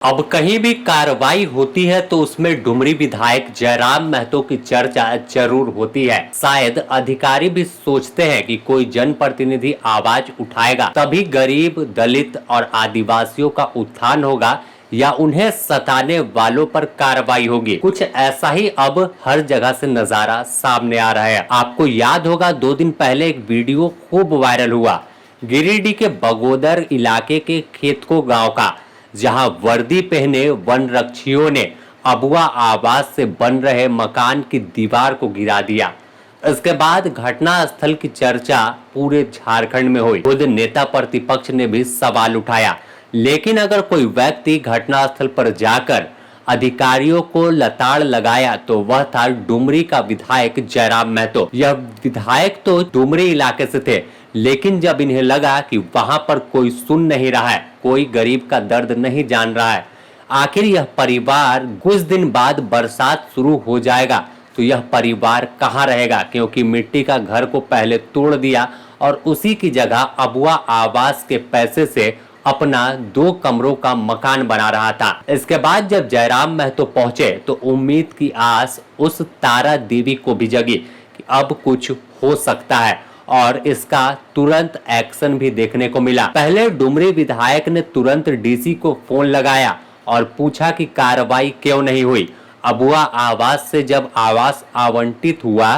अब कहीं भी कार्रवाई होती है तो उसमें डुमरी विधायक जयराम महतो की चर्चा जरूर होती है। शायद अधिकारी भी सोचते हैं कि कोई जनप्रतिनिधि आवाज उठाएगा तभी गरीब, दलित और आदिवासियों का उत्थान होगा या उन्हें सताने वालों पर कार्रवाई होगी। कुछ ऐसा ही अब हर जगह से नजारा सामने आ रहा है। आपको याद होगा 2 दिन पहले एक वीडियो खूब वायरल हुआ गिरिडीह के बगोदर इलाके के खेतको गांव का, जहां वर्दी पहने वन रक्षियों ने अबुआ आवास से बन रहे मकान की दीवार को गिरा दिया। इसके बाद घटना स्थल की चर्चा पूरे झारखंड में हुई। खुद नेता प्रतिपक्ष ने भी सवाल उठाया, लेकिन अगर कोई व्यक्ति घटना स्थल पर जाकर अधिकारियों को लताड़ लगाया तो वह था डुमरी का विधायक जयराम महतो। यह विधायक तो डुमरी इलाके से थे, लेकिन जब इन्हें लगा कि वहां पर कोई सुन नहीं रहा है, कोई गरीब का दर्द नहीं जान रहा है, आखिर यह परिवार कुछ दिन बाद बरसात शुरू हो जाएगा तो यह परिवार कहां रहेगा, क्योंकि मिट्टी का घर को पहले तोड़ दिया और उसी की जगह अबुआ आवास के पैसे से अपना 2 कमरों का मकान बना रहा था। इसके बाद जब जयराम महतो पहुंचे तो उम्मीद की आस उस तारा देवी को भी जगी कि अब कुछ हो सकता है और इसका तुरंत एक्शन भी देखने को मिला। पहले डुमरी विधायक ने तुरंत डीसी को फोन लगाया और पूछा कि कार्रवाई क्यों नहीं हुई। अबुआ आवास से जब आवास आवंटित हुआ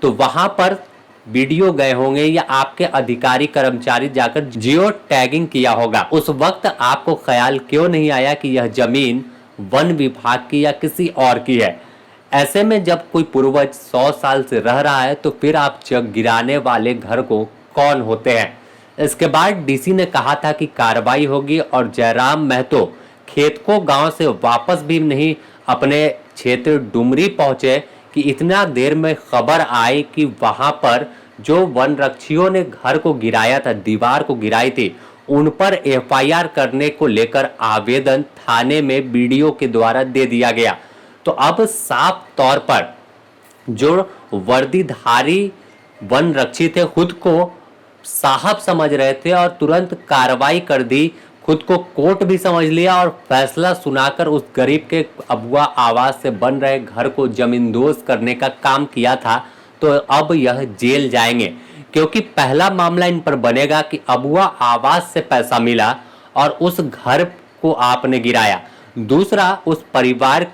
तो वहां पर वीडियो गए होंगे या आपके अधिकारी कर्मचारी जाकर जियो टैगिंग किया होगा। उस वक्त आपको ख्याल क्यों नहीं आया कि यह जमीन वन विभाग की या किसी और की है। ऐसे में जब कोई पूर्वज 100 साल से रह रहा है तो फिर आप जग गिराने वाले घर को कौन होते हैं। इसके बाद डीसी ने कहा था कि कार्रवाई होगी और जयराम महतो खेतको गांव से वापस भी नहीं अपने क्षेत्र डुमरी पहुंचे कि इतना देर में खबर आई कि वहां पर जो वन रक्षियों ने घर को गिराया था, दीवार को गिराई थी, उन पर एफआईआर करने को लेकर आवेदन थाने में वीडियो के द्वारा दे दिया गया। तो अब साफ तौर पर जो वर्दीधारी वन रक्षी थे खुद को साहब समझ रहे थे और तुरंत कार्रवाई कर दी, खुद को कोर्ट भी समझ लिया और फैसला सुनाकर उस गरीब के अबुआ आवास से बन रहे घर को जमींदोज करने का काम किया था। तो अब यह जेल जाएंगे, क्योंकि पहला मामला इन पर बनेगा कि अबुआ आवास से पैसा मिला और उस घर को आपने गिराया। दूसरा, उस परिवार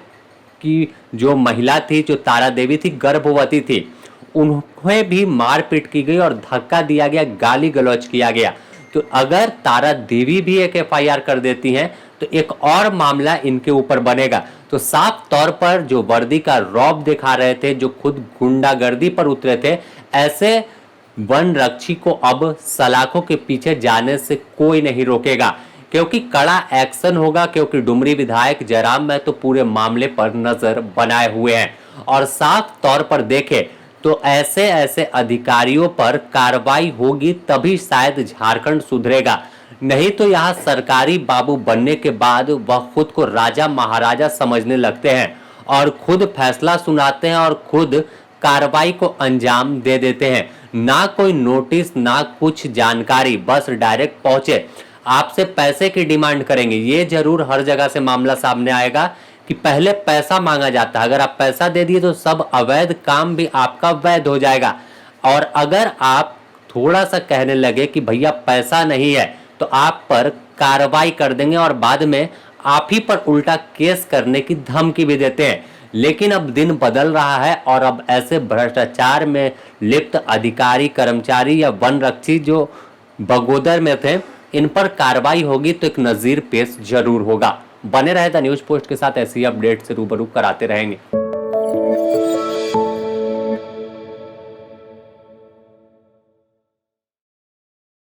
की जो महिला थी, जो तारा देवी थी, गर्भवती थी, उन्हें भी मारपीट की गई और धक्का दिया गया, गाली गलौज किया गया। तो अगर तारा देवी भी एक एफआईआर कर देती हैं तो एक और मामला इनके ऊपर बनेगा। तो साफ तौर पर जो वर्दी का रौब दिखा रहे थे, जो खुद गुंडागर्दी पर उतरे थे, ऐसे वन रक्षी को अब सलाखों के पीछे जाने से कोई नहीं रोकेगा, क्योंकि कड़ा एक्शन होगा। क्योंकि डुमरी विधायक जयराम महतो पूरे मामले पर नजर बनाए हुए हैं और साफ तौर पर देखें तो ऐसे ऐसे अधिकारियों पर कार्रवाई होगी तभी शायद झारखंड सुधरेगा। नहीं तो यहाँ सरकारी बाबू बनने के बाद वह खुद को राजा महाराजा समझने लगते हैं और खुद फैसला सुनाते हैं और खुद कार्रवाई को अंजाम दे देते हैं। ना कोई नोटिस, ना कुछ जानकारी, बस डायरेक्ट पहुंचे, आपसे पैसे की डिमांड करेंगे। ये जरूर हर जगह से मामला सामने आएगा कि पहले पैसा मांगा जाता है, अगर आप पैसा दे दिए तो सब अवैध काम भी आपका वैध हो जाएगा। और अगर आप थोड़ा सा कहने लगे कि भैया पैसा नहीं है तो आप पर कार्रवाई कर देंगे और बाद में आप ही पर उल्टा केस करने की धमकी भी देते हैं। लेकिन अब दिन बदल रहा है और अब ऐसे भ्रष्टाचार में लिप्त अधिकारी, कर्मचारी या वन रक्षी जो बगोदर में थे, इन पर कार्रवाई होगी तो एक नजीर पेश जरूर होगा। बने रहे द न्यूज पोस्ट के साथ, ऐसी अपडेट से रूबरू कराते रहेंगे।